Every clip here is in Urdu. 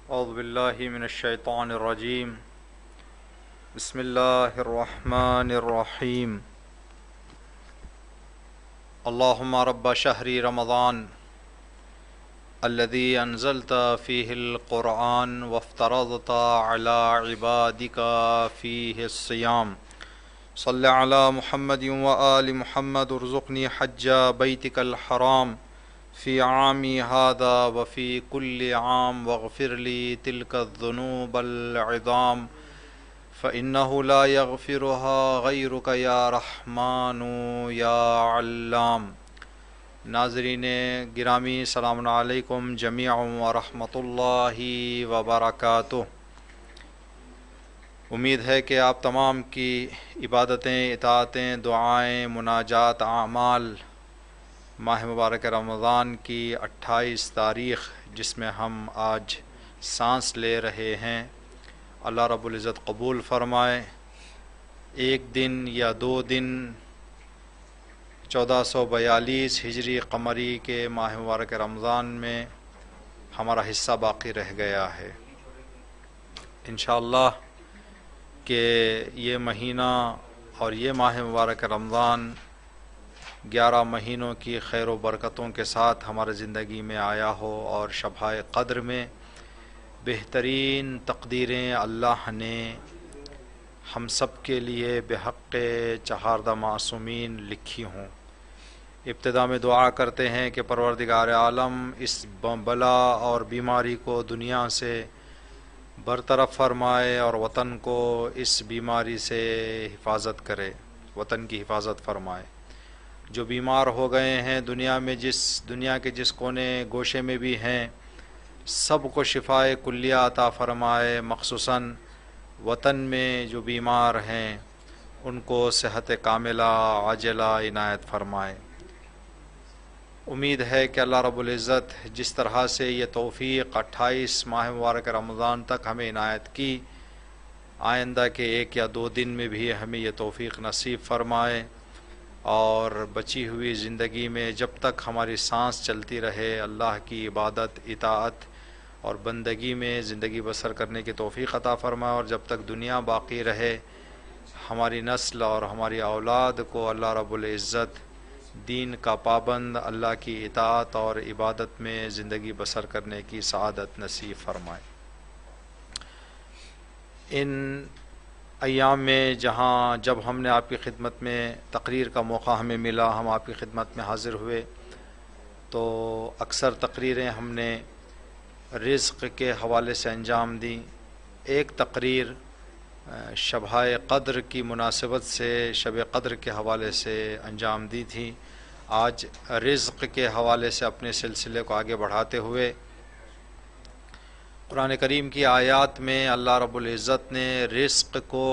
اعوذ باللہ من الشیطان الرجیم بسم اللہ الرحمن الرحیم اللہم رب شہر رمضان الذي انزلت فیہ القرآن وافترضت علی عبادک فیہ الصیام صلی علی محمد وآل محمد ارزقنی حج بیتک الحرام فی عامی هذا وفی کل عام واغفر لی تلک الذنوب العظام فإنه لا يغفرها غیرک یا رحمن یا علام۔ ناظرین گرامی، السلام علیکم جمیعا ورحمۃ اللہ وبرکاتہ۔ امید ہے کہ آپ تمام کی عبادتیں، اطاعتیں، دعائیں، مناجات، اعمال ماہ مبارک رمضان کی 28 تاریخ جس میں ہم آج سانس لے رہے ہیں، اللہ رب العزت قبول فرمائے۔ ایک دن یا 2 دن 1442 ہجری قمری کے ماہ مبارک رمضان میں ہمارا حصہ باقی رہ گیا ہے۔ انشاءاللہ کہ یہ مہینہ اور یہ ماہ مبارک رمضان 11 مہینوں کی خیر و برکتوں کے ساتھ ہمارے زندگی میں آیا ہو، اور شبہ قدر میں بہترین تقدیریں اللہ نے ہم سب کے لیے بحق چہاردہ معصومین لکھی ہوں۔ ابتدا میں دعا کرتے ہیں کہ پروردگار عالم اس بلا اور بیماری کو دنیا سے برطرف فرمائے اور وطن کو اس بیماری سے حفاظت کرے، وطن کی حفاظت فرمائے۔ جو بیمار ہو گئے ہیں دنیا کے جس کونے گوشے میں بھی ہیں، سب کو شفائے کلیہ عطا فرمائے۔ خصوصاً وطن میں جو بیمار ہیں ان کو صحت کاملہ عاجلہ عنایت فرمائے۔ امید ہے کہ اللہ رب العزت جس طرح سے یہ توفیق 28 ماہ مبارک رمضان تک ہمیں عنایت کی، آئندہ کے 1 یا 2 دن میں بھی ہمیں یہ توفیق نصیب فرمائے، اور بچی ہوئی زندگی میں جب تک ہماری سانس چلتی رہے اللہ کی عبادت، اطاعت اور بندگی میں زندگی بسر کرنے کی توفیق عطا فرمائے، اور جب تک دنیا باقی رہے ہماری نسل اور ہماری اولاد کو اللہ رب العزت دین کا پابند، اللہ کی اطاعت اور عبادت میں زندگی بسر کرنے کی سعادت نصیب فرمائے۔ ان ایام میں جب ہم نے آپ کی خدمت میں تقریر کا موقع ہمیں ملا، ہم آپ کی خدمت میں حاضر ہوئے، تو اکثر تقریریں ہم نے رزق کے حوالے سے انجام دیں۔ ایک تقریر شبہ قدر کی مناسبت سے شب قدر کے حوالے سے انجام دی تھی۔ آج رزق کے حوالے سے اپنے سلسلے کو آگے بڑھاتے ہوئے قرآن کریم کی آیات میں اللہ رب العزت نے رزق کو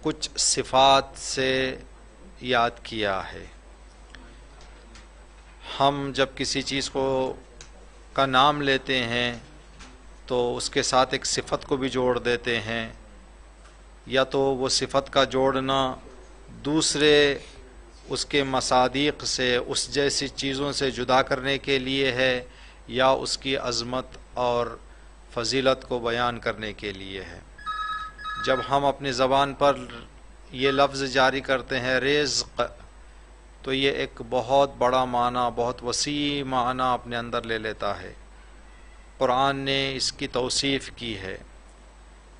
کچھ صفات سے یاد کیا ہے۔ ہم جب کسی چیز کا نام لیتے ہیں تو اس کے ساتھ ایک صفت کو بھی جوڑ دیتے ہیں، یا تو وہ صفت کا جوڑنا دوسرے اس کے مصادیق سے، اس جیسی چیزوں سے جدا کرنے کے لیے ہے، یا اس کی عظمت اور فضیلت کو بیان کرنے کے لیے ہے۔ جب ہم اپنی زبان پر یہ لفظ جاری کرتے ہیں رزق، تو یہ ایک بہت بڑا معنی، بہت وسیع معنی اپنے اندر لے لیتا ہے۔ قرآن نے اس کی توصیف کی ہے۔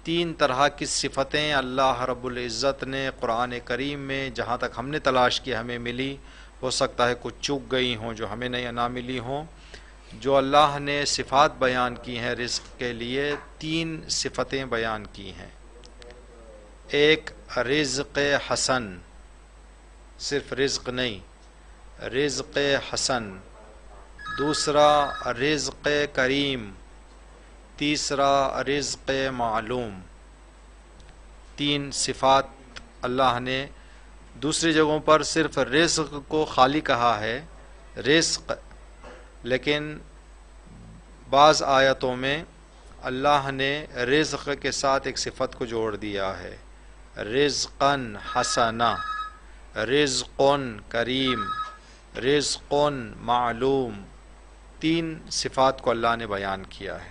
3 طرح کی صفتیں اللہ رب العزت نے قرآن کریم میں جہاں تک ہم نے تلاش کی ہمیں ملی، ہو سکتا ہے کچھ چوک گئی ہوں جو ہمیں نہ ملی ہوں۔ جو اللہ نے صفات بیان کی ہیں رزق کے لیے، 3 صفتیں بیان کی ہیں۔ ایک رزق حسن، صرف رزق نہیں، رزق حسن۔ دوسرا رزق کریم، تیسرا رزق معلوم۔ 3 صفات اللہ نے دوسری جگہوں پر صرف رزق کو خالی کہا ہے، رزق، لیکن بعض آیتوں میں اللہ نے رزق کے ساتھ ایک صفت کو جوڑ دیا ہے، رزقاً حسنا، رزقن کریم، رزقن معلوم۔ 3 صفات کو اللہ نے بیان کیا ہے۔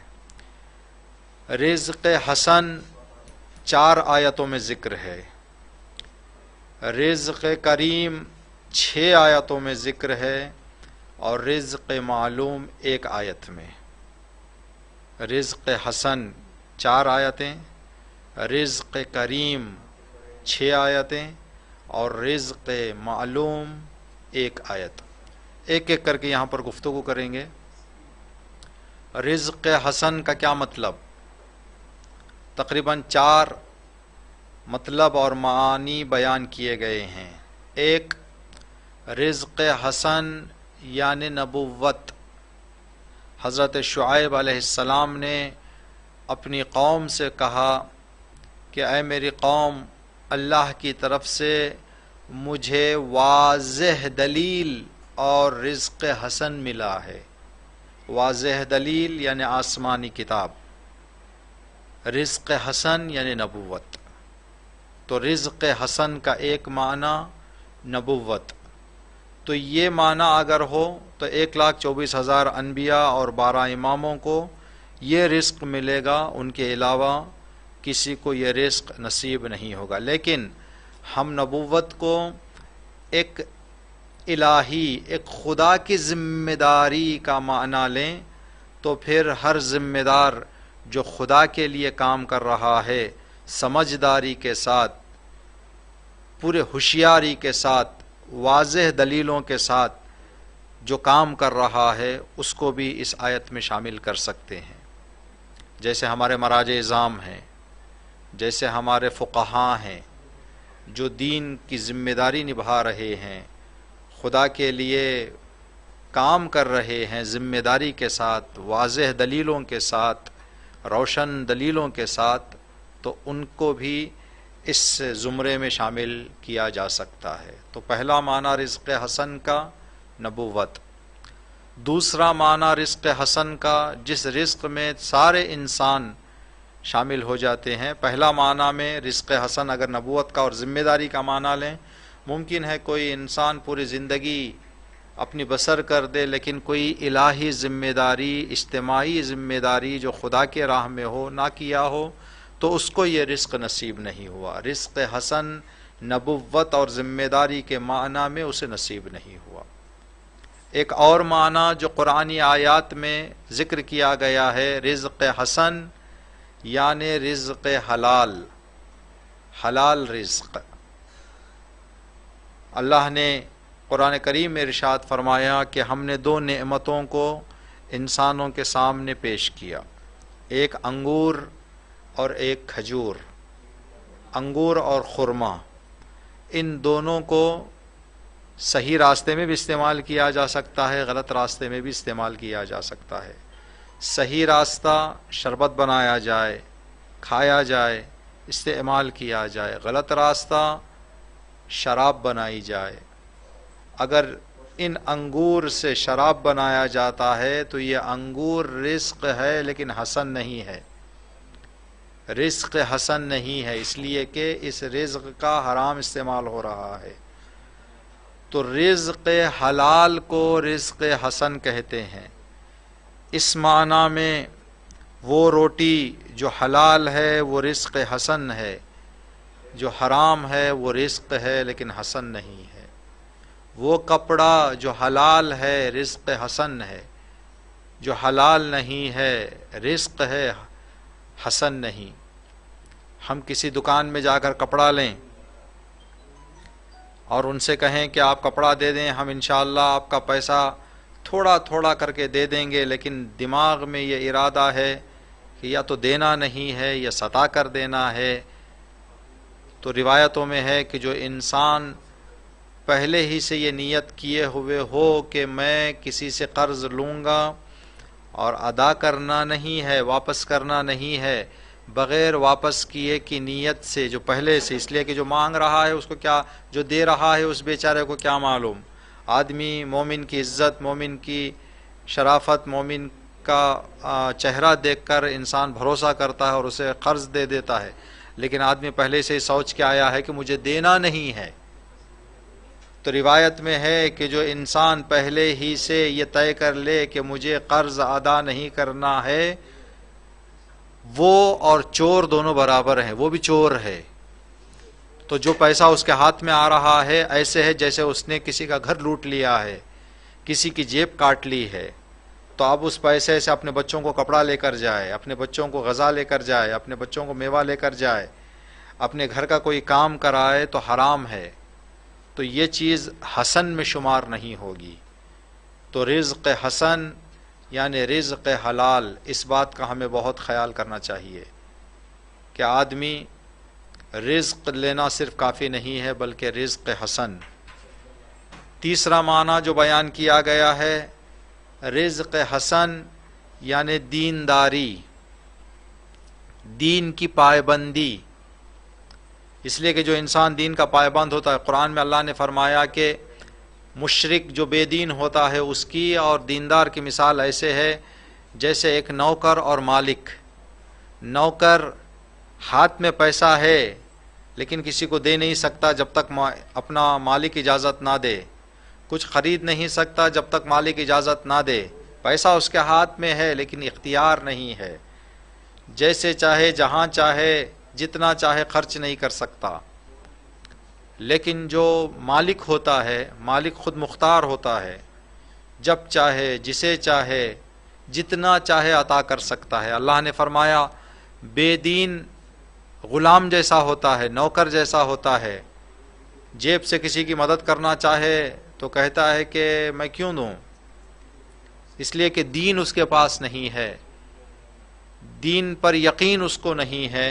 رزق حسن 4 آیتوں میں ذکر ہے، رزق کریم 6 آیتوں میں ذکر ہے، اور رزق معلوم 1 آیت میں۔ رزق حسن 4 آیتیں، رزق کریم 6 آیتیں، اور رزق معلوم 1 آیت۔ ایک ایک کر کے یہاں پر گفتگو کریں گے۔ رزق حسن کا کیا مطلب؟ تقریباً 4 مطلب اور معانی بیان کیے گئے ہیں۔ ایک، رزق حسن یعنی نبوت۔ حضرت شعیب علیہ السلام نے اپنی قوم سے کہا کہ اے میری قوم، اللہ کی طرف سے مجھے واضح دلیل اور رزق حسن ملا ہے۔ واضح دلیل یعنی آسمانی کتاب، رزق حسن یعنی نبوت۔ تو رزق حسن کا ایک معنی نبوت۔ تو یہ معنی اگر ہو تو 1,24,000 انبیاء اور 12 اماموں کو یہ رزق ملے گا، ان کے علاوہ کسی کو یہ رزق نصیب نہیں ہوگا۔ لیکن ہم نبوت کو ایک الہی، ایک خدا کی ذمہ داری کا معنی لیں تو پھر ہر ذمہ دار جو خدا کے لیے کام کر رہا ہے، سمجھداری کے ساتھ، پورے ہوشیاری کے ساتھ، واضح دلیلوں کے ساتھ جو کام کر رہا ہے، اس کو بھی اس آیت میں شامل کر سکتے ہیں۔ جیسے ہمارے مراجع اعظام ہیں، جیسے ہمارے فقہاء ہیں، جو دین کی ذمہ داری نبھا رہے ہیں، خدا کے لیے کام کر رہے ہیں ذمہ داری کے ساتھ، واضح دلیلوں کے ساتھ، روشن دلیلوں کے ساتھ، تو ان کو بھی اس زمرے میں شامل کیا جا سکتا ہے۔ تو پہلا معنی رزق حسن کا نبوت۔ دوسرا معنی رزق حسن کا جس رزق میں سارے انسان شامل ہو جاتے ہیں۔ پہلا معنی میں رزق حسن اگر نبوت کا اور ذمہ داری کا معنی لیں، ممکن ہے کوئی انسان پوری زندگی اپنی بسر کر دے، لیکن کوئی الہی ذمہ داری، اجتماعی ذمہ داری جو خدا کے راہ میں ہو نہ کیا ہو، تو اس کو یہ رزق نصیب نہیں ہوا۔ رزق حسن نبوت اور ذمہ داری کے معنی میں اسے نصیب نہیں ہوا۔ ایک اور معنی جو قرآنی آیات میں ذکر کیا گیا ہے، رزق حسن یعنی رزق حلال، حلال رزق۔ اللہ نے قرآن کریم میں ارشاد فرمایا کہ ہم نے 2 نعمتوں کو انسانوں کے سامنے پیش کیا، ایک انگور اور ایک کھجور۔ انگور اور خرما، ان دونوں کو صحیح راستے میں بھی استعمال کیا جا سکتا ہے، غلط راستے میں بھی استعمال کیا جا سکتا ہے۔ صحیح راستہ شربت بنایا جائے، کھایا جائے، استعمال کیا جائے، غلط راستہ شراب بنائی جائے۔ اگر ان انگور سے شراب بنایا جاتا ہے تو یہ انگور رزق ہے لیکن حسن نہیں ہے، رزق حسن نہیں ہے، اس لیے کہ اس رزق کا حرام استعمال ہو رہا ہے۔ تو رزق حلال کو رزق حسن کہتے ہیں۔ اس معنی میں وہ روٹی جو حلال ہے وہ رزق حسن ہے، جو حرام ہے وہ رزق ہے لیکن حسن نہیں ہے۔ وہ کپڑا جو حلال ہے رزق حسن ہے، جو حلال نہیں ہے رزق ہے، حسن نہیں۔ ہم کسی دکان میں جا کر کپڑا لیں اور ان سے کہیں کہ آپ کپڑا دے دیں، ہم انشاءاللہ آپ کا پیسہ تھوڑا تھوڑا کر کے دے دیں گے، لیکن دماغ میں یہ ارادہ ہے کہ یا تو دینا نہیں ہے یا ستا کر دینا ہے۔ تو روایتوں میں ہے کہ جو انسان پہلے ہی سے یہ نیت کیے ہوئے ہو کہ میں کسی سے قرض لوں گا اور ادا کرنا نہیں ہے، واپس کرنا نہیں ہے، بغیر واپس کیے کی نیت سے جو پہلے سے، اس لیے کہ جو مانگ رہا ہے اس کو کیا، جو دے رہا ہے اس بیچارے کو کیا معلوم۔ آدمی مومن کی عزت، مومن کی شرافت، مومن کا چہرہ دیکھ کر انسان بھروسہ کرتا ہے اور اسے قرض دے دیتا ہے، لیکن آدمی پہلے سے ہی سوچ کے آیا ہے کہ مجھے دینا نہیں ہے۔ تو روایت میں ہے کہ جو انسان پہلے ہی سے یہ طے کر لے کہ مجھے قرض ادا نہیں کرنا ہے، وہ اور چور دونوں برابر ہیں، وہ بھی چور ہے۔ تو جو پیسہ اس کے ہاتھ میں آ رہا ہے ایسے ہے جیسے اس نے کسی کا گھر لوٹ لیا ہے، کسی کی جیب کاٹ لی ہے۔ تو اب اس پیسے سے اپنے بچوں کو کپڑا لے کر جائے، اپنے بچوں کو غذا لے کر جائے، اپنے بچوں کو میوہ لے کر جائے، اپنے گھر کا کوئی کام کرائے تو حرام ہے، تو یہ چیز حسن میں شمار نہیں ہوگی۔ تو رزق حسن یعنی رزق حلال، اس بات کا ہمیں بہت خیال کرنا چاہیے کہ آدمی رزق لینا صرف کافی نہیں ہے بلکہ رزق حسن۔ تیسرا معنی جو بیان کیا گیا ہے رزق حسن یعنی دینداری، دین کی پائبندی، اس لیے کہ جو انسان دین کا پائبند ہوتا ہے، قرآن میں اللہ نے فرمایا کہ مشرک جو بے دین ہوتا ہے اس کی اور دیندار کی مثال ایسے ہے جیسے ایک نوکر اور مالک۔ نوکر ہاتھ میں پیسہ ہے لیکن کسی کو دے نہیں سکتا جب تک اپنا مالک اجازت نہ دے، کچھ خرید نہیں سکتا جب تک مالک اجازت نہ دے، پیسہ اس کے ہاتھ میں ہے لیکن اختیار نہیں ہے، جیسے چاہے جہاں چاہے جتنا چاہے خرچ نہیں کر سکتا۔ لیکن جو مالک ہوتا ہے، مالک خود مختار ہوتا ہے، جب چاہے جسے چاہے جتنا چاہے عطا کر سکتا ہے۔ اللہ نے فرمایا بے دین غلام جیسا ہوتا ہے، نوکر جیسا ہوتا ہے، جیب سے کسی کی مدد کرنا چاہے تو کہتا ہے کہ میں کیوں دوں، اس لیے کہ دین اس کے پاس نہیں ہے، دین پر یقین اس کو نہیں ہے۔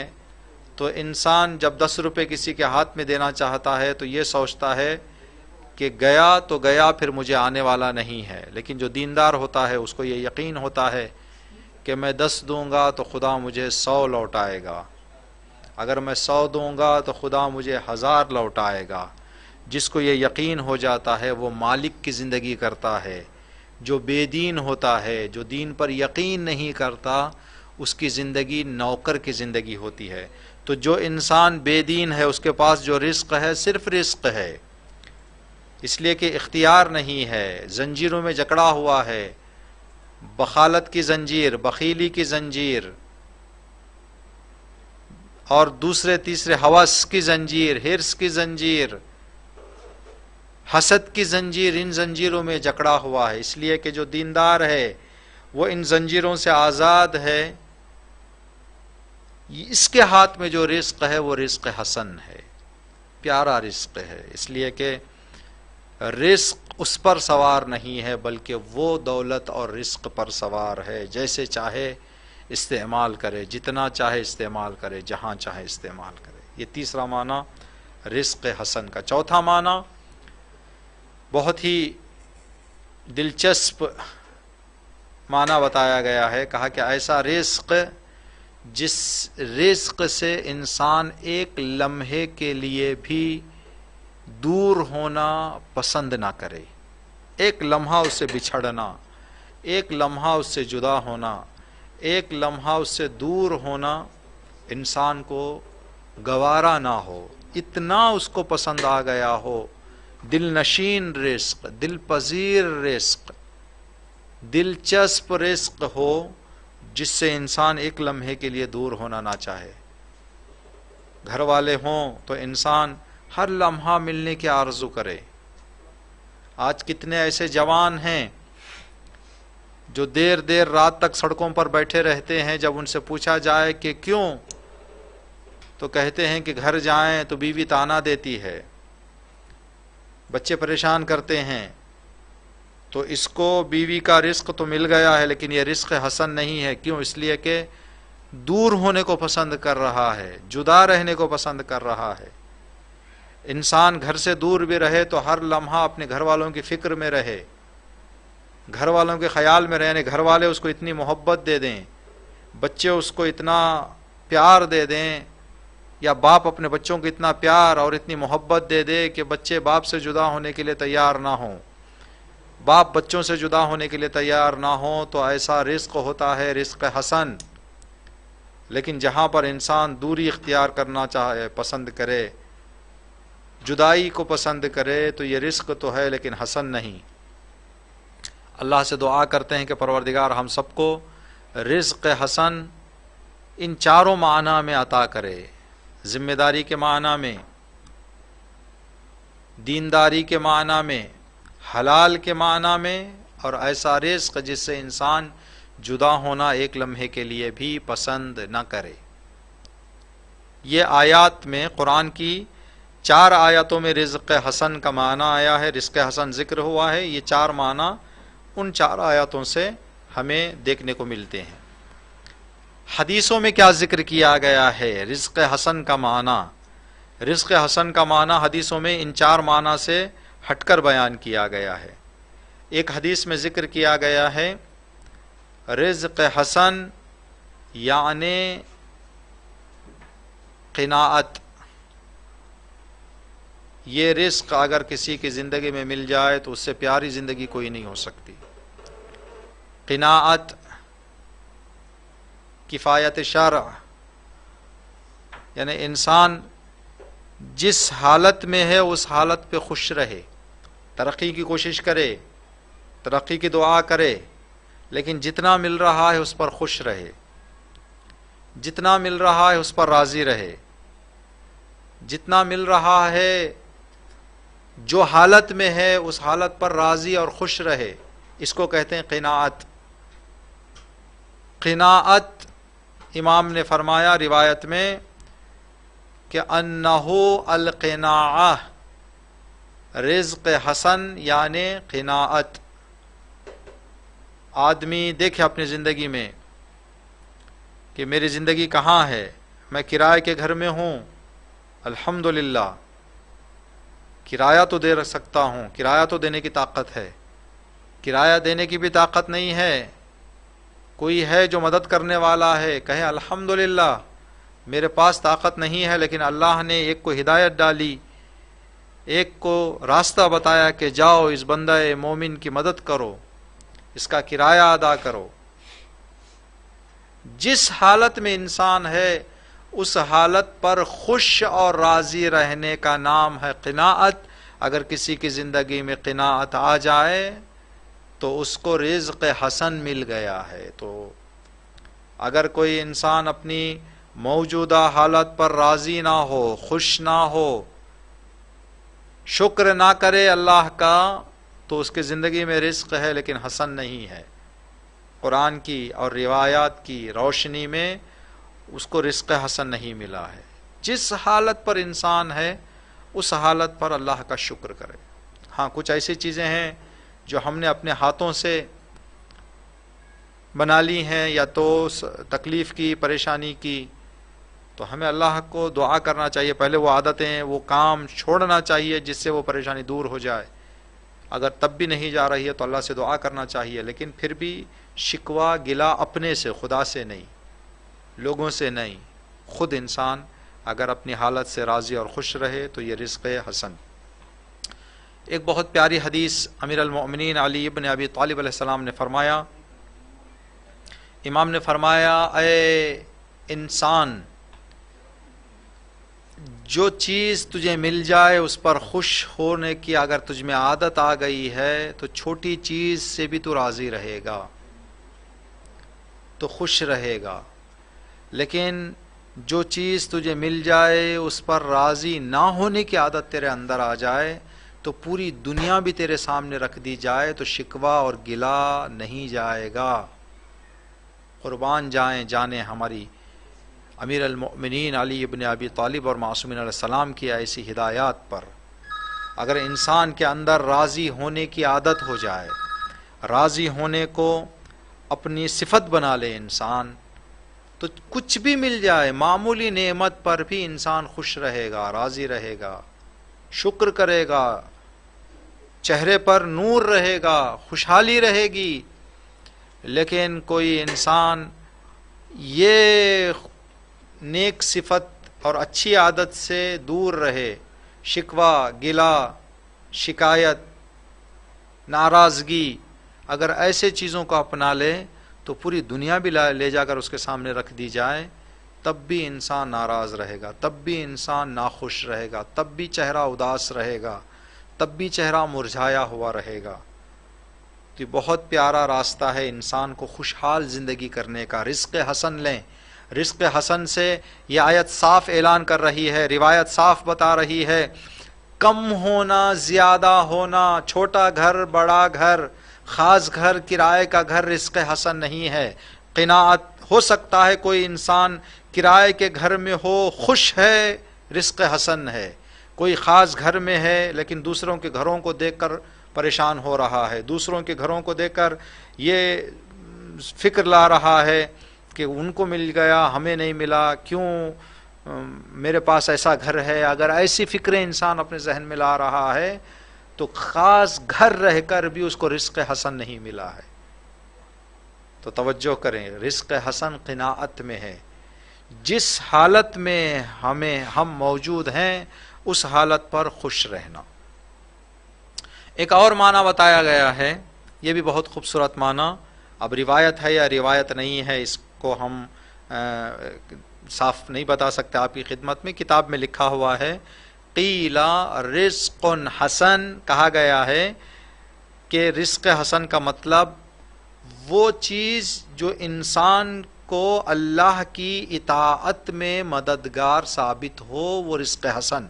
تو انسان جب 10 روپے کسی کے ہاتھ میں دینا چاہتا ہے تو یہ سوچتا ہے کہ گیا تو گیا، پھر مجھے آنے والا نہیں ہے۔ لیکن جو دیندار ہوتا ہے اس کو یہ یقین ہوتا ہے کہ میں 10 دوں گا تو خدا مجھے 100 لوٹائے گا، اگر میں 100 دوں گا تو خدا مجھے 1000 لوٹائے گا۔ جس کو یہ یقین ہو جاتا ہے وہ مالک کی زندگی کرتا ہے۔ جو بے دین ہوتا ہے، جو دین پر یقین نہیں کرتا، اس کی زندگی نوکر کی زندگی ہوتی ہے۔ تو جو انسان بے دین ہے اس کے پاس جو رزق ہے صرف رزق ہے، اس لیے کہ اختیار نہیں ہے، زنجیروں میں جکڑا ہوا ہے، بخالت کی زنجیر، بخیلی کی زنجیر اور دوسرے تیسرے ہوس کی زنجیر، حرص کی زنجیر، حسد کی زنجیر، ان زنجیروں میں جکڑا ہوا ہے۔ اس لیے کہ جو دیندار ہے وہ ان زنجیروں سے آزاد ہے، اس کے ہاتھ میں جو رزق ہے وہ رزق حسن ہے، پیارا رزق ہے۔ اس لیے کہ رزق اس پر سوار نہیں ہے بلکہ وہ دولت اور رزق پر سوار ہے، جیسے چاہے استعمال کرے، جتنا چاہے استعمال کرے، جہاں چاہے استعمال کرے۔ یہ تیسرا معنی رزق حسن کا۔ چوتھا معنی بہت ہی دلچسپ معنی بتایا گیا ہے، کہا کہ ایسا رزق جس رزق سے انسان ایک لمحے کے لیے بھی دور ہونا پسند نہ کرے، ایک لمحہ اس سے بچھڑنا، ایک لمحہ اس سے جدا ہونا، ایک لمحہ اس سے دور ہونا انسان کو گوارا نہ ہو، اتنا اس کو پسند آ گیا ہو۔ دل نشین رزق، دل پذیر رزق، دلچسپ رزق ہو جس سے انسان ایک لمحے کے لیے دور ہونا نہ چاہے۔ گھر والے ہوں تو انسان ہر لمحہ ملنے کی آرزو کرے۔ آج کتنے ایسے جوان ہیں جو دیر دیر رات تک سڑکوں پر بیٹھے رہتے ہیں، جب ان سے پوچھا جائے کہ کیوں تو کہتے ہیں کہ گھر جائیں تو بیوی طعنہ دیتی ہے، بچے پریشان کرتے ہیں۔ تو اس کو بیوی کا رزق تو مل گیا ہے لیکن یہ رزق حسن نہیں ہے۔ کیوں؟ اس لیے کہ دور ہونے کو پسند کر رہا ہے، جدا رہنے کو پسند کر رہا ہے۔ انسان گھر سے دور بھی رہے تو ہر لمحہ اپنے گھر والوں کی فکر میں رہے، گھر والوں کے خیال میں رہنے، گھر والے اس کو اتنی محبت دے دیں، بچے اس کو اتنا پیار دے دیں، یا باپ اپنے بچوں کو اتنا پیار اور اتنی محبت دے دے کہ بچے باپ سے جدا ہونے کے لیے تیار نہ ہوں، باپ بچوں سے جدا ہونے کے لیے تیار نہ ہوں، تو ایسا رزق ہوتا ہے رزق حسن۔ لیکن جہاں پر انسان دوری اختیار کرنا چاہے، پسند کرے، جدائی کو پسند کرے، تو یہ رزق تو ہے لیکن حسن نہیں۔ اللہ سے دعا کرتے ہیں کہ پروردگار ہم سب کو رزق حسن ان چاروں معنی میں عطا کرے، ذمہ داری کے معنی میں، دینداری کے معنی میں، حلال کے معنی میں، اور ایسا رزق جس سے انسان جدا ہونا ایک لمحے کے لیے بھی پسند نہ کرے۔ یہ آیات میں، قرآن کی 4 آیاتوں میں رزق حسن کا معنی آیا ہے، رزق حسن ذکر ہوا ہے۔ یہ 4 معنی ان 4 آیاتوں سے ہمیں دیکھنے کو ملتے ہیں۔ حدیثوں میں کیا ذکر کیا گیا ہے رزق حسن کا معنی؟ رزق حسن کا معنی حدیثوں میں ان 4 معنی سے ہٹ کر بیان کیا گیا ہے۔ ایک حدیث میں ذکر کیا گیا ہے رزق حسن یعنی قناعت۔ یہ رزق اگر کسی کی زندگی میں مل جائے تو اس سے پیاری زندگی کوئی نہیں ہو سکتی۔ قناعت، کفایت شرع، یعنی انسان جس حالت میں ہے اس حالت پہ خوش رہے، ترقی کی کوشش کرے، ترقی کی دعا کرے، لیکن جتنا مل رہا ہے اس پر خوش رہے، جتنا مل رہا ہے اس پر راضی رہے، جتنا مل رہا ہے جو حالت میں ہے اس حالت پر راضی اور خوش رہے، اس کو کہتے ہیں قناعت۔ قناعت، امام نے فرمایا روایت میں کہ انہو القناعہ، رزق حسن یعنی قناعت۔ آدمی دیکھے اپنی زندگی میں کہ میری زندگی کہاں ہے، میں کرائے کے گھر میں ہوں، الحمدللہ کرایہ تو دے سکتا ہوں، کرایہ تو دینے کی طاقت ہے، کرایہ دینے کی بھی طاقت نہیں ہے، کوئی ہے جو مدد کرنے والا ہے، کہے الحمدللہ میرے پاس طاقت نہیں ہے لیکن اللہ نے ایک کو ہدایت ڈالی، ایک کو راستہ بتایا کہ جاؤ اس بندہ مومن کی مدد کرو، اس کا کرایہ ادا کرو۔ جس حالت میں انسان ہے اس حالت پر خوش اور راضی رہنے کا نام ہے قناعت۔ اگر کسی کی زندگی میں قناعت آ جائے تو اس کو رزق حسن مل گیا ہے۔ تو اگر کوئی انسان اپنی موجودہ حالت پر راضی نہ ہو، خوش نہ ہو، شکر نہ کرے اللہ کا، تو اس کی زندگی میں رزق ہے لیکن حسن نہیں ہے۔ قرآن کی اور روایات کی روشنی میں اس کو رزق حسن نہیں ملا ہے۔ جس حالت پر انسان ہے اس حالت پر اللہ کا شکر کرے۔ ہاں، کچھ ایسی چیزیں ہیں جو ہم نے اپنے ہاتھوں سے بنا لی ہیں یا تو تکلیف کی، پریشانی کی، تو ہمیں اللہ کو دعا کرنا چاہیے، پہلے وہ عادتیں، وہ کام چھوڑنا چاہیے جس سے وہ پریشانی دور ہو جائے۔ اگر تب بھی نہیں جا رہی ہے تو اللہ سے دعا کرنا چاہیے، لیکن پھر بھی شکوہ گلہ اپنے سے، خدا سے نہیں، لوگوں سے نہیں، خود انسان اگر اپنی حالت سے راضی اور خوش رہے تو یہ رزق حسن۔ ایک بہت پیاری حدیث امیر المؤمنین علی ابن ابی طالب علیہ السلام نے فرمایا، امام نے فرمایا اے انسان، جو چیز تجھے مل جائے اس پر خوش ہونے کی اگر تجھ میں عادت آ گئی ہے تو چھوٹی چیز سے بھی تو راضی رہے گا، تو خوش رہے گا، لیکن جو چیز تجھے مل جائے اس پر راضی نہ ہونے کی عادت تیرے اندر آ جائے تو پوری دنیا بھی تیرے سامنے رکھ دی جائے تو شکوہ اور گلہ نہیں جائے گا۔ قربان جائیں جانے ہماری امیر المؤمنین علی ابن ابی طالب اور معصومین علیہ السلام کی ایسی ہدایات پر۔ اگر انسان کے اندر راضی ہونے کی عادت ہو جائے، راضی ہونے کو اپنی صفت بنا لے انسان، تو کچھ بھی مل جائے، معمولی نعمت پر بھی انسان خوش رہے گا، راضی رہے گا، شکر کرے گا، چہرے پر نور رہے گا، خوشحالی رہے گی۔ لیکن کوئی انسان یہ نیک صفت اور اچھی عادت سے دور رہے، شکوہ گلہ، شکایت، ناراضگی، اگر ایسے چیزوں کو اپنا لے تو پوری دنیا بھی لے جا کر اس کے سامنے رکھ دی جائے تب بھی انسان ناراض رہے گا، تب بھی انسان ناخوش رہے گا، تب بھی چہرہ اداس رہے گا، تب بھی چہرہ مرجھایا ہوا رہے گا۔ تو یہ بہت پیارا راستہ ہے انسان کو خوشحال زندگی کرنے کا۔ رزق حسن لیں، رزق حسن سے یہ آیت صاف اعلان کر رہی ہے، روایت صاف بتا رہی ہے، کم ہونا زیادہ ہونا، چھوٹا گھر بڑا گھر، خاص گھر کرائے کا گھر رزق حسن نہیں ہے۔ قناعت، ہو سکتا ہے کوئی انسان کرائے کے گھر میں ہو، خوش ہے، رزق حسن ہے۔ کوئی خاص گھر میں ہے لیکن دوسروں کے گھروں کو دیکھ کر پریشان ہو رہا ہے، دوسروں کے گھروں کو دیکھ کر یہ فکر لا رہا ہے کہ ان کو مل گیا ہمیں نہیں ملا، کیوں میرے پاس ایسا گھر ہے۔ اگر ایسی فکریں انسان اپنے ذہن میں لا رہا ہے تو خاص گھر رہ کر بھی اس کو رزق حسن نہیں ملا ہے۔ تو توجہ کریں، رزق حسن قناعت میں ہے۔ جس حالت میں ہم موجود ہیں اس حالت پر خوش رہنا۔ ایک اور معنی بتایا گیا ہے، یہ بھی بہت خوبصورت معنی، اب روایت ہے یا روایت نہیں ہے اس کو ہم صاف نہیں بتا سکتے آپ کی خدمت میں، کتاب میں لکھا ہوا ہے، قیل رزق حسن، کہا گیا ہے کہ رزق حسن کا مطلب وہ چیز جو انسان کو اللہ کی اطاعت میں مددگار ثابت ہو، وہ رزق حسن۔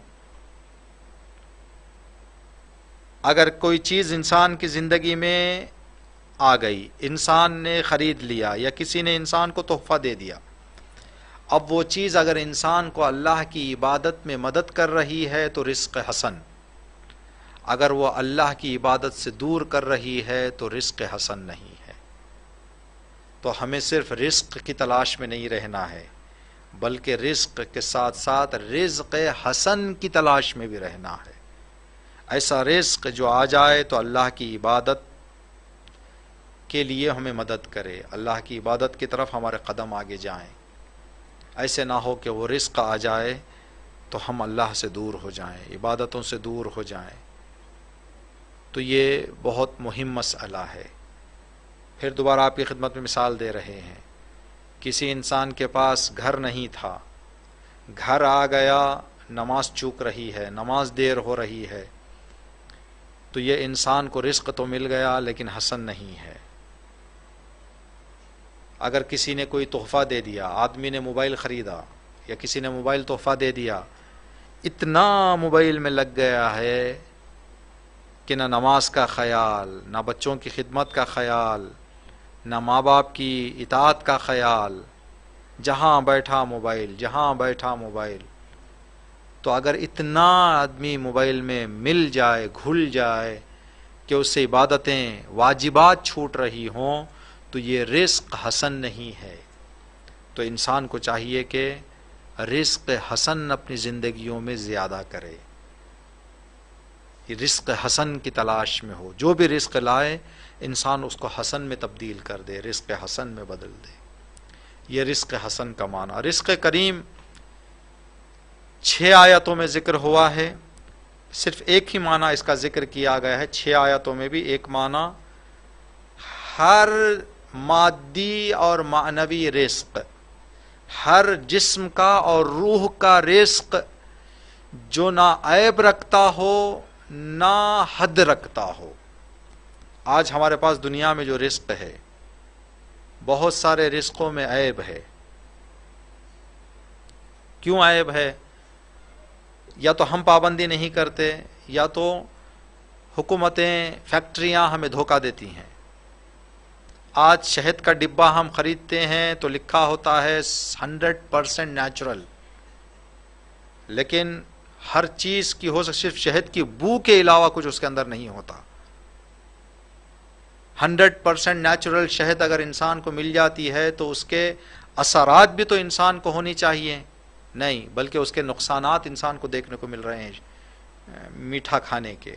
اگر کوئی چیز انسان کی زندگی میں آ گئی، انسان نے خرید لیا یا کسی نے انسان کو تحفہ دے دیا، اب وہ چیز اگر انسان کو اللہ کی عبادت میں مدد کر رہی ہے تو رزق حسن، اگر وہ اللہ کی عبادت سے دور کر رہی ہے تو رزق حسن نہیں ہے۔ تو ہمیں صرف رزق کی تلاش میں نہیں رہنا ہے، بلکہ رزق کے ساتھ ساتھ رزق حسن کی تلاش میں بھی رہنا ہے۔ ایسا رزق جو آ جائے تو اللہ کی عبادت کے لیے ہمیں مدد کرے، اللہ کی عبادت کی طرف ہمارے قدم آگے جائیں۔ ایسے نہ ہو کہ وہ رزق آ جائے تو ہم اللہ سے دور ہو جائیں، عبادتوں سے دور ہو جائیں۔ تو یہ بہت مہم مسئلہ ہے۔ پھر دوبارہ آپ کی خدمت میں مثال دے رہے ہیں، کسی انسان کے پاس گھر نہیں تھا، گھر آ گیا، نماز چوک رہی ہے، نماز دیر ہو رہی ہے، تو یہ انسان کو رزق تو مل گیا لیکن حسن نہیں ہے۔ اگر کسی نے کوئی تحفہ دے دیا، آدمی نے موبائل خریدا یا کسی نے موبائل تحفہ دے دیا، اتنا موبائل میں لگ گیا ہے کہ نہ نماز کا خیال، نہ بچوں کی خدمت کا خیال، نہ ماں باپ کی اطاعت کا خیال، جہاں بیٹھا موبائل، جہاں بیٹھا موبائل۔ تو اگر اتنا آدمی موبائل میں مل جائے، گھل جائے کہ اس سے عبادتیں، واجبات چھوٹ رہی ہوں، تو یہ رزق حسن نہیں ہے۔ تو انسان کو چاہیے کہ رزق حسن اپنی زندگیوں میں زیادہ کرے، رزق حسن کی تلاش میں ہو، جو بھی رزق لائے انسان اس کو حسن میں تبدیل کر دے، رزق حسن میں بدل دے۔ یہ رزق حسن کا معنی۔ رزق کریم 6 آیتوں میں ذکر ہوا ہے، صرف ایک ہی معنی اس کا ذکر کیا گیا ہے 6 آیتوں میں بھی۔ ایک معنی ہر مادی اور معنوی رزق، ہر جسم کا اور روح کا رزق جو نہ عیب رکھتا ہو نہ حد رکھتا ہو۔ آج ہمارے پاس دنیا میں جو رزق ہے، بہت سارے رزقوں میں عیب ہے۔ کیوں عیب ہے؟ یا تو ہم پابندی نہیں کرتے، یا تو حکومتیں، فیکٹریاں ہمیں دھوکہ دیتی ہیں۔ آج شہد کا ڈبہ ہم خریدتے ہیں تو لکھا ہوتا ہے 100% نیچرل، لیکن ہر چیز کی ہو صرف شہد کی بو کے علاوہ کچھ اس کے اندر نہیں ہوتا۔ 100% نیچرل شہد اگر انسان کو مل جاتی ہے تو اس کے اثرات بھی تو انسان کو ہونی چاہیے، نہیں بلکہ اس کے نقصانات انسان کو دیکھنے کو مل رہے ہیں میٹھا کھانے کے۔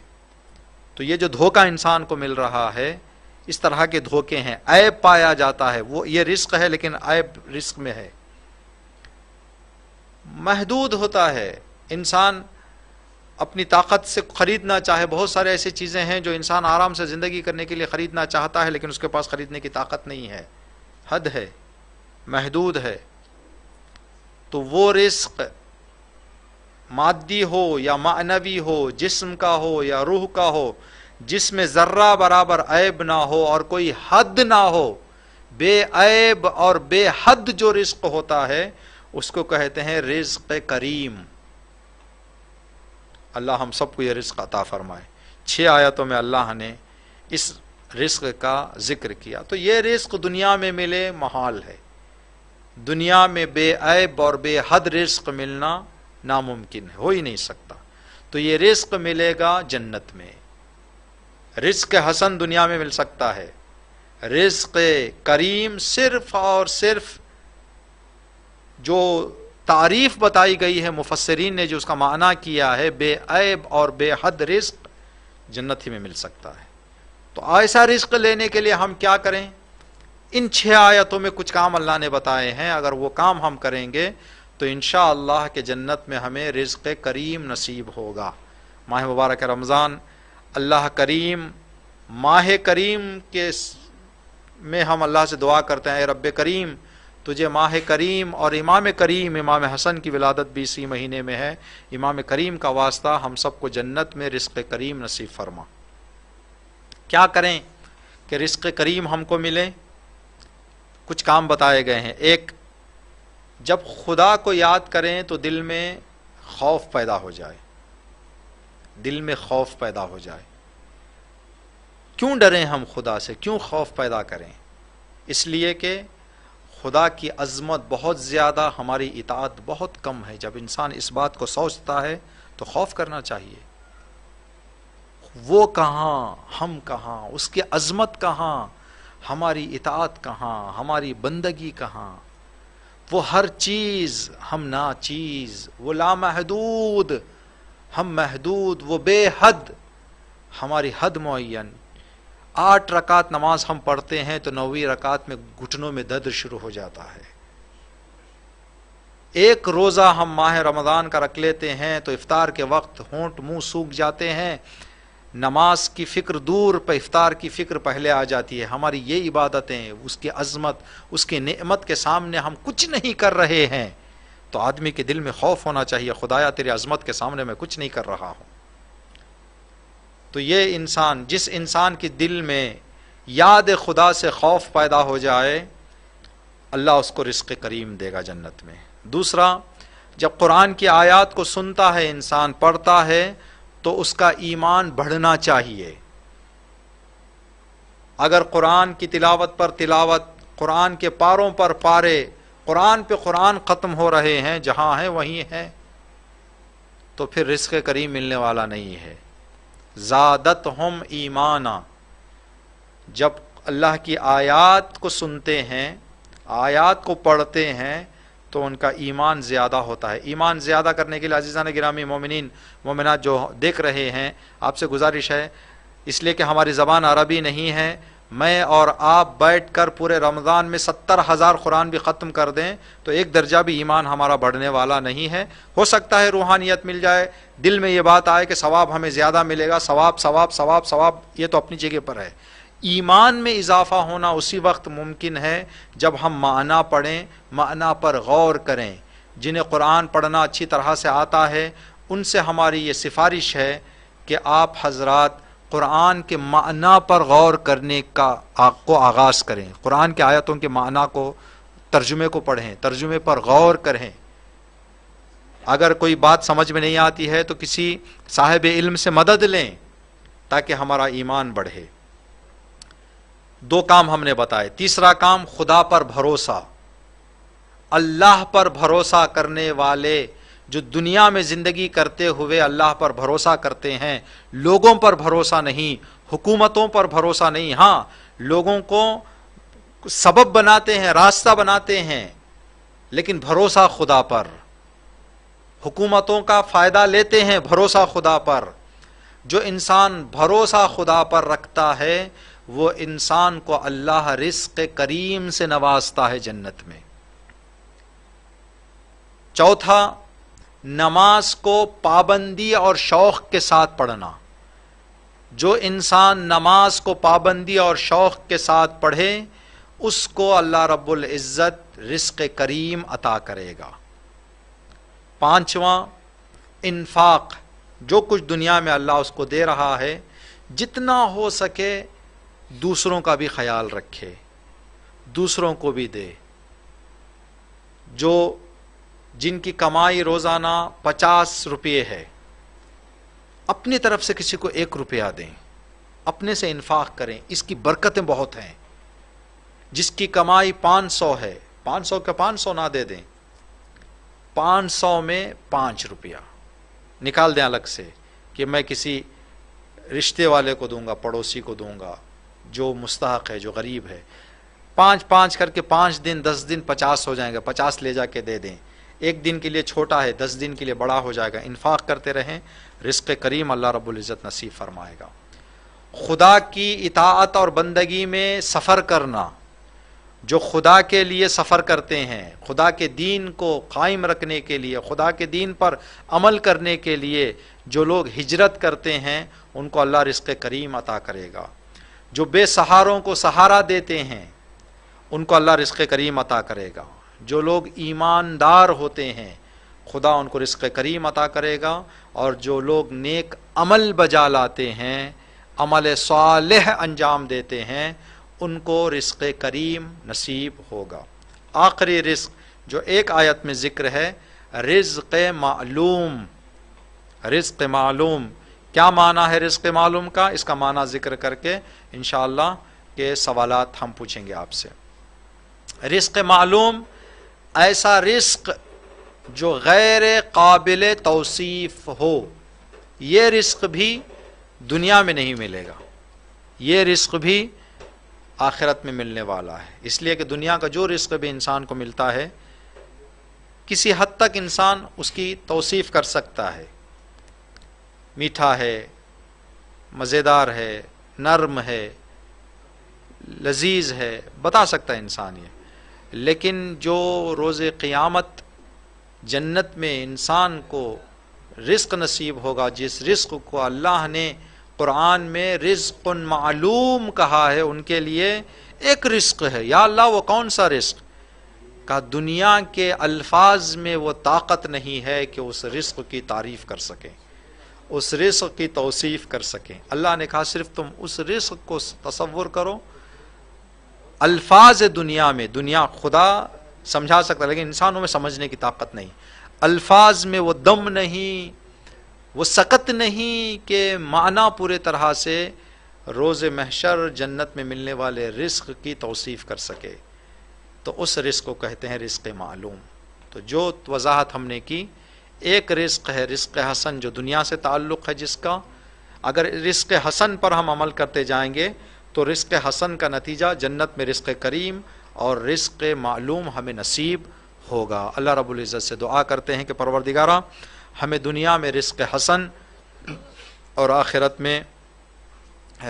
تو یہ جو دھوکہ انسان کو مل رہا ہے، اس طرح کے دھوکے ہیں، عیب پایا جاتا ہے۔ وہ یہ رزق ہے لیکن عیب رزق میں ہے، محدود ہوتا ہے۔ انسان اپنی طاقت سے خریدنا چاہے، بہت سارے ایسی چیزیں ہیں جو انسان آرام سے زندگی کرنے کے لیے خریدنا چاہتا ہے لیکن اس کے پاس خریدنے کی طاقت نہیں ہے، حد ہے، محدود ہے۔ تو وہ رزق مادی ہو یا معنوی ہو، جسم کا ہو یا روح کا ہو، جس میں ذرہ برابر عیب نہ ہو اور کوئی حد نہ ہو، بے عیب اور بے حد جو رزق ہوتا ہے اس کو کہتے ہیں رزق کریم۔ اللہ ہم سب کو یہ رزق عطا فرمائے۔ 6 آیتوں میں اللہ نے اس رزق کا ذکر کیا۔ تو یہ رزق دنیا میں ملے محال ہے، دنیا میں بے عیب اور بے حد رزق ملنا ناممکن ہے، ہو ہی نہیں سکتا۔ تو یہ رزق ملے گا جنت میں۔ رزق حسن دنیا میں مل سکتا ہے، رزق کریم صرف اور صرف جو تعریف بتائی گئی ہے مفسرین نے جو اس کا معنی کیا ہے بے عیب اور بے حد رزق، جنت ہی میں مل سکتا ہے۔ تو ایسا رزق لینے کے لیے ہم کیا کریں؟ ان 6 آیتوں میں کچھ کام اللہ نے بتائے ہیں، اگر وہ کام ہم کریں گے تو انشاءاللہ کہ جنت میں ہمیں رزق کریم نصیب ہوگا۔ ماہ مبارک رمضان اللہ کریم، ماہ کریم کے میں ہم اللہ سے دعا کرتے ہیں، اے رب کریم تجھے ماہ کریم اور امام کریم امام حسن کی ولادت بھی اسی مہینے میں ہے، امام کریم کا واسطہ ہم سب کو جنت میں رزق کریم نصیب فرما۔ کیا کریں کہ رزق کریم ہم کو ملے؟ کچھ کام بتائے گئے ہیں۔ ایک، جب خدا کو یاد کریں تو دل میں خوف پیدا ہو جائے، دل میں خوف پیدا ہو جائے۔ کیوں ڈریں ہم خدا سے، کیوں خوف پیدا کریں؟ اس لیے کہ خدا کی عظمت بہت زیادہ، ہماری اطاعت بہت کم ہے۔ جب انسان اس بات کو سوچتا ہے تو خوف کرنا چاہیے۔ وہ کہاں، ہم کہاں، اس کی عظمت کہاں، ہماری اطاعت کہاں، ہماری بندگی کہاں؟ وہ ہر چیز، ہم ناچیز، وہ لامحدود، ہم محدود، وہ بے حد، ہماری حد معین۔ 8 رکعت نماز ہم پڑھتے ہیں تو 9ویں رکعت میں گھٹنوں میں درد شروع ہو جاتا ہے۔ ایک روزہ ہم ماہ رمضان کا رکھ لیتے ہیں تو افطار کے وقت ہونٹ منہ سوکھ جاتے ہیں، نماز کی فکر دور پہ افطار کی فکر پہلے آ جاتی ہے۔ ہماری یہ عبادتیں، اس کی عظمت، اس کی نعمت کے سامنے ہم کچھ نہیں کر رہے ہیں تو آدمی کے دل میں خوف ہونا چاہیے، خدایا تیری عظمت کے سامنے میں کچھ نہیں کر رہا ہوں۔ تو یہ انسان، جس انسان کے دل میں یاد خدا سے خوف پیدا ہو جائے، اللہ اس کو رزق کریم دے گا جنت میں۔ دوسرا، جب قرآن کی آیات کو سنتا ہے انسان، پڑھتا ہے تو اس کا ایمان بڑھنا چاہیے۔ اگر قرآن کی تلاوت پر تلاوت، قرآن کے پاروں پر پارے، قرآن پہ قرآن ختم ہو رہے ہیں، جہاں ہیں وہیں ہیں، تو پھر رزق کریم ملنے والا نہیں ہے۔ زادتہم ایمانا، جب اللہ کی آیات کو سنتے ہیں، آیات کو پڑھتے ہیں تو ان کا ایمان زیادہ ہوتا ہے۔ ایمان زیادہ کرنے کے لیے عزیزان گرامی، مومنین مومنات جو دیکھ رہے ہیں، آپ سے گزارش ہے، اس لیے کہ ہماری زبان عربی نہیں ہے، میں اور آپ بیٹھ کر پورے رمضان میں 70,000 قرآن بھی ختم کر دیں تو ایک درجہ بھی ایمان ہمارا بڑھنے والا نہیں ہے۔ ہو سکتا ہے روحانیت مل جائے، دل میں یہ بات آئے کہ ثواب ہمیں زیادہ ملے گا، ثواب ثواب ثواب ثواب، یہ تو اپنی جگہ پر ہے۔ ایمان میں اضافہ ہونا اسی وقت ممکن ہے جب ہم معنی پڑھیں، معنی پر غور کریں۔ جنہیں قرآن پڑھنا اچھی طرح سے آتا ہے ان سے ہماری یہ سفارش ہے کہ آپ حضرات قرآن کے معنی پر غور کرنے کو آغاز کریں، قرآن کے آیتوں کے معنی کو، ترجمے کو پڑھیں، ترجمے پر غور کریں۔ اگر کوئی بات سمجھ میں نہیں آتی ہے تو کسی صاحب علم سے مدد لیں تاکہ ہمارا ایمان بڑھے۔ 2 کام ہم نے بتائے۔ تیسرا کام، خدا پر بھروسہ۔ اللہ پر بھروسہ کرنے والے جو دنیا میں زندگی کرتے ہوئے اللہ پر بھروسہ کرتے ہیں، لوگوں پر بھروسہ نہیں، حکومتوں پر بھروسہ نہیں، ہاں لوگوں کو سبب بناتے ہیں، راستہ بناتے ہیں، لیکن بھروسہ خدا پر، حکومتوں کا فائدہ لیتے ہیں، بھروسہ خدا پر۔ جو انسان بھروسہ خدا پر رکھتا ہے وہ انسان کو اللہ رزق کریم سے نوازتا ہے جنت میں۔ چوتھا، نماز کو پابندی اور شوق کے ساتھ پڑھنا۔ جو انسان نماز کو پابندی اور شوق کے ساتھ پڑھے اس کو اللہ رب العزت رزق کریم عطا کرے گا۔ 5واں، انفاق، جو کچھ دنیا میں اللہ اس کو دے رہا ہے جتنا ہو سکے دوسروں کا بھی خیال رکھے، دوسروں کو بھی دے. جو جن کی کمائی روزانہ 50 روپے ہے، اپنی طرف سے کسی کو 1 روپیہ دیں، اپنے سے انفاق کریں، اس کی برکتیں بہت ہیں. جس کی کمائی 500 ہے، 500 کا 500 نہ دے دیں، 500 میں 5 روپیہ نکال دیں الگ سے کہ میں کسی رشتے والے کو دوں گا، پڑوسی کو دوں گا، جو مستحق ہے، جو غریب ہے. 5 5 کر کے 5 دن 10 دن 50 ہو جائیں گے، 50 لے جا کے دے دیں. 1 دن کے لیے چھوٹا ہے، 10 دن کے لیے بڑا ہو جائے گا. انفاق کرتے رہیں، رزق کریم اللہ رب العزت نصیب فرمائے گا. خدا کی اطاعت اور بندگی میں سفر کرنا، جو خدا کے لیے سفر کرتے ہیں، خدا کے دین کو قائم رکھنے کے لیے، خدا کے دین پر عمل کرنے کے لیے جو لوگ ہجرت کرتے ہیں، ان کو اللہ رزق کریم عطا کرے گا. جو بے سہاروں کو سہارا دیتے ہیں، ان کو اللہ رزق کریم عطا کرے گا. جو لوگ ایماندار ہوتے ہیں، خدا ان کو رزق کریم عطا کرے گا. اور جو لوگ نیک عمل بجا لاتے ہیں، عمل صالح انجام دیتے ہیں، ان کو رزق کریم نصیب ہوگا. آخری رزق جو ایک آیت میں ذکر ہے، رزق معلوم. رزق معلوم کیا معنی ہے رزق معلوم کا؟ اس کا معنی ذکر کر کے انشاءاللہ کے سوالات ہم پوچھیں گے آپ سے. رزق معلوم ایسا رزق جو غیر قابل توصیف ہو. یہ رزق بھی دنیا میں نہیں ملے گا، یہ رزق بھی آخرت میں ملنے والا ہے. اس لیے کہ دنیا کا جو رزق بھی انسان کو ملتا ہے، کسی حد تک انسان اس کی توصیف کر سکتا ہے. میٹھا ہے، مزیدار ہے، نرم ہے، لذیذ ہے، بتا سکتا ہے انسان یہ. لیکن جو روز قیامت جنت میں انسان کو رزق نصیب ہوگا، جس رزق کو اللہ نے قرآن میں رزق معلوم کہا ہے، ان کے لیے ایک رزق ہے. یا اللہ وہ کون سا رزق؟ کہ دنیا کے الفاظ میں وہ طاقت نہیں ہے کہ اس رزق کی تعریف کر سکیں، اس رزق کی توصیف کر سکیں. اللہ نے کہا صرف تم اس رزق کو تصور کرو. الفاظ دنیا میں، دنیا خدا سمجھا سکتا ہے لیکن انسانوں میں سمجھنے کی طاقت نہیں. الفاظ میں وہ دم نہیں، وہ سکت نہیں کہ معنی پورے طرح سے روز محشر جنت میں ملنے والے رزق کی توصیف کر سکے. تو اس رزق کو کہتے ہیں رزق معلوم. تو جو وضاحت ہم نے کی، ایک رزق ہے رزق حسن جو دنیا سے تعلق ہے، جس کا اگر رزق حسن پر ہم عمل کرتے جائیں گے تو رزق حسن کا نتیجہ جنت میں رزق کریم اور رزق معلوم ہمیں نصیب ہوگا. اللہ رب العزت سے دعا کرتے ہیں کہ پروردگارا ہمیں دنیا میں رزق حسن اور آخرت میں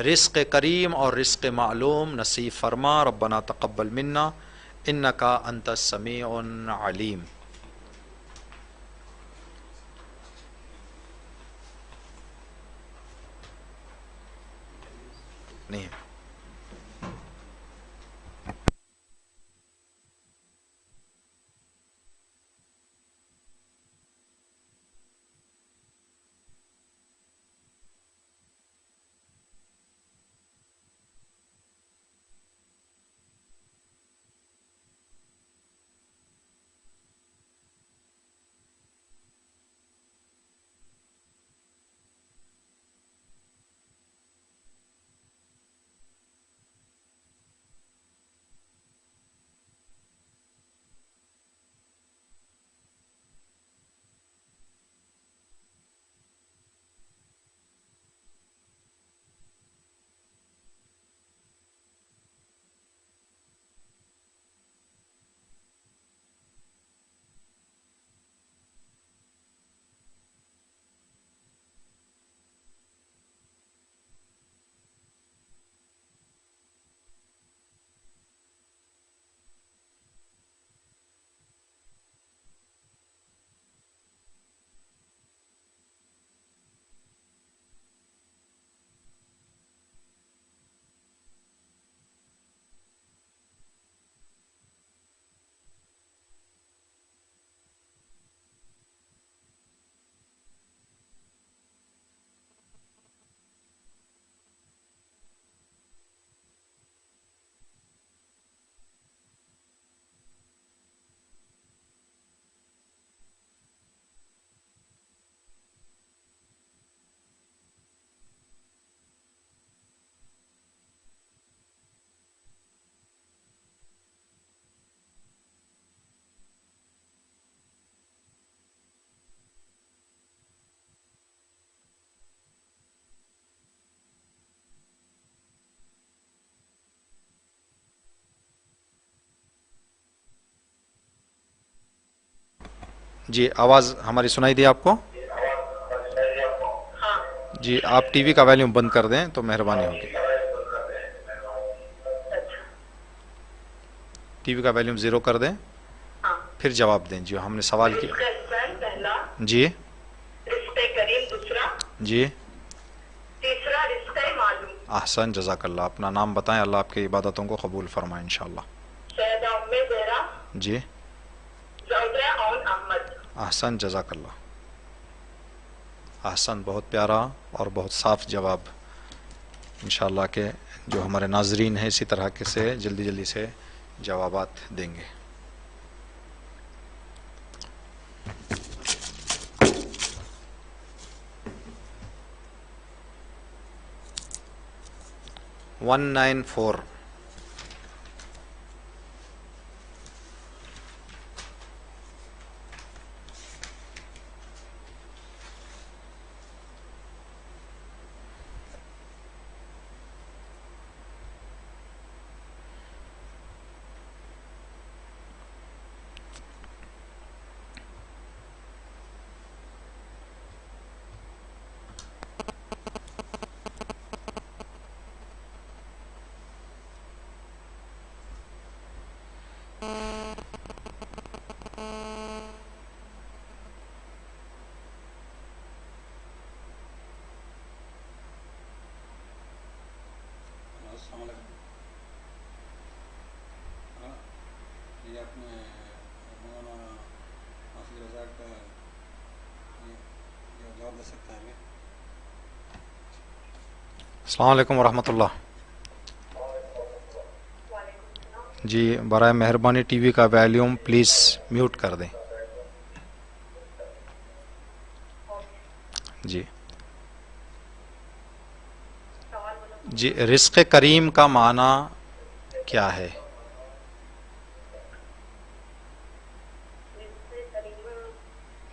رزق کریم اور رزق معلوم نصیب فرما. ربنا تقبل منا انکا انت السمیع العلیم. نہیں جی آواز ہماری سنائی دی آپ کو؟ ہاں جی آپ ٹی وی کا ویلیوم بند کر دیں تو مہربانی ہوگی. ٹی وی کا ویلیوم زیرو کر دیں ہاں. پھر جواب دیں. جی ہم نے سوال کیا. رزق احسان پہلا، جی رزق کریم دوسرا، جی تیسرا رزق معلوم. احسن جزاک اللہ. اپنا نام بتائیں، اللہ آپ کی عبادتوں کو قبول فرمائے انشاءاللہ. سیدہ ام زہرا، جی زوجہ اون احمد. احسن جزاک اللہ. احسن، بہت پیارا اور بہت صاف جواب. انشاءاللہ کہ جو ہمارے ناظرین ہیں اسی طرح کے سے جلدی جلدی سے جوابات دیں گے. ون 194. السلام علیکم. یہ اپنے مولانا حافظ رزاق کا یہ جواب دے سکتا ہے ہمیں؟ السلام علیکم ورحمۃ اللہ. جی برائے مہربانی ٹی وی کا ویلیوم پلیز میوٹ کر دیں. جی جی رزق کریم کا معنی کیا ہے؟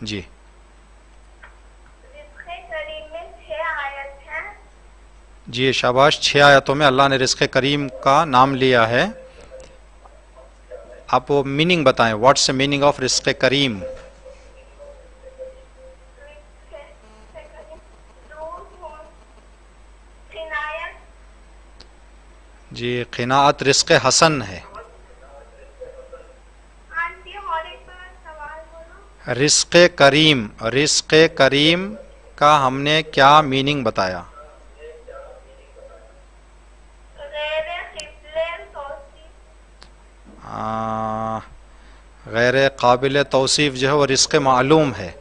جی رزق کریم میں 6 آیت ہیں. جی شاباش. 6 آیتوں میں اللہ نے رزق کریم کا نام لیا ہے. آپ وہ میننگ بتائیں. واٹس دا میننگ آف رزق کریم؟ جی قناعت رزق حسن ہے. رزق کریم، رزق کریم کا ہم نے کیا میننگ بتایا؟ غیر قابل توصیف جو ہے وہ رزق معلوم ہے.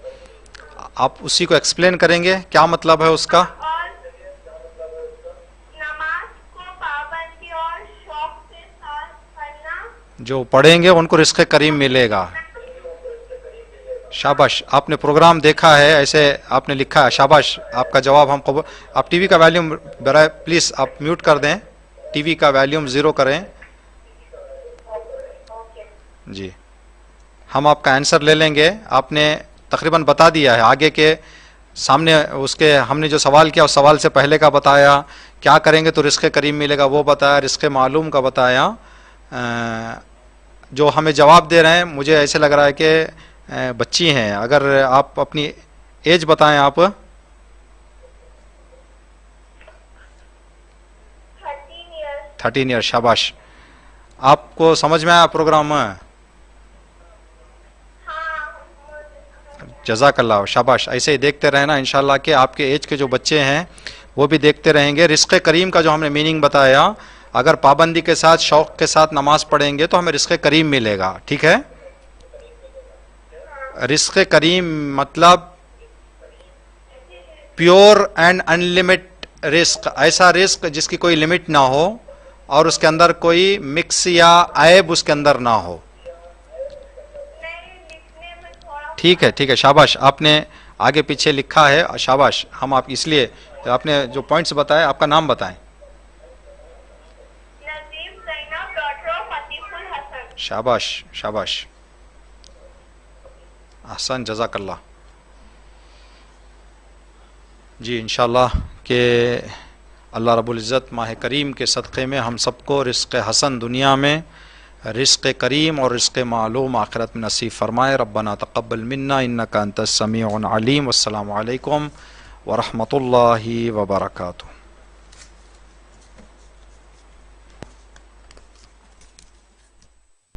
آپ اسی کو ایکسپلین کریں گے کیا مطلب ہے اس کا؟ اور نماز کو پابندی اور شوق کے ساتھ پڑھنا. جو پڑھیں گے ان کو رزق کریم ملے گا. شاباش. آپ نے پروگرام دیکھا ہے، ایسے آپ نے لکھا ہے. شاباش. آپ کا جواب ہم قبول. آپ ٹی وی کا ویلیوم برائے پلیز آپ میوٹ کر دیں. ٹی وی کا ویلیوم زیرو کریں. جی ہم آپ کا آنسر لے لیں گے. آپ نے تقریباً بتا دیا ہے. آگے کے سامنے اس کے ہم نے جو سوال کیا اس سوال سے پہلے کا بتایا. کیا کریں گے تو رزق کریم ملے گا وہ بتایا. رزق معلوم کا بتایا. جو ہمیں جواب دے رہے ہیں مجھے ایسے لگ رہا ہے کہ بچی ہیں. اگر آپ اپنی ایج بتائیں. آپ 13 ایئر. شاباش. آپ کو سمجھ میں آیا پروگرام؟ جزاک اللہ. شاباش. ایسے ہی دیکھتے رہنا انشاءاللہ کہ آپ کے ایج کے جو بچے ہیں وہ بھی دیکھتے رہیں گے. رزق کریم کا جو ہم نے میننگ بتایا، اگر پابندی کے ساتھ شوق کے ساتھ نماز پڑھیں گے تو ہمیں رزق کریم ملے گا. ٹھیک ہے؟ رزق کریم مطلب پیور اینڈ ان لمٹ رزق. ایسا رزق جس کی کوئی لمٹ نہ ہو اور اس کے اندر کوئی مکس یا عیب اس کے اندر نہ ہو. ٹھیک ہے ٹھیک ہے. شاباش. آپ نے آگے پیچھے لکھا ہے. شاباش. ہم آپ اس لیے آپ نے جو پوائنٹس بتائے. آپ کا نام بتائیں. شاباش شاباش. احسن جزاک اللہ. جی انشاءاللہ کہ اللہ رب العزت ماہ کریم کے صدقے میں ہم سب کو رزق حسن دنیا میں رزق کریم اور رزق معلوم آخرت میں نصیب فرمائے. ربنا تقبل منا انک انت السمیع العلیم. والسلام علیکم ورحمۃ اللہ وبرکاتہ.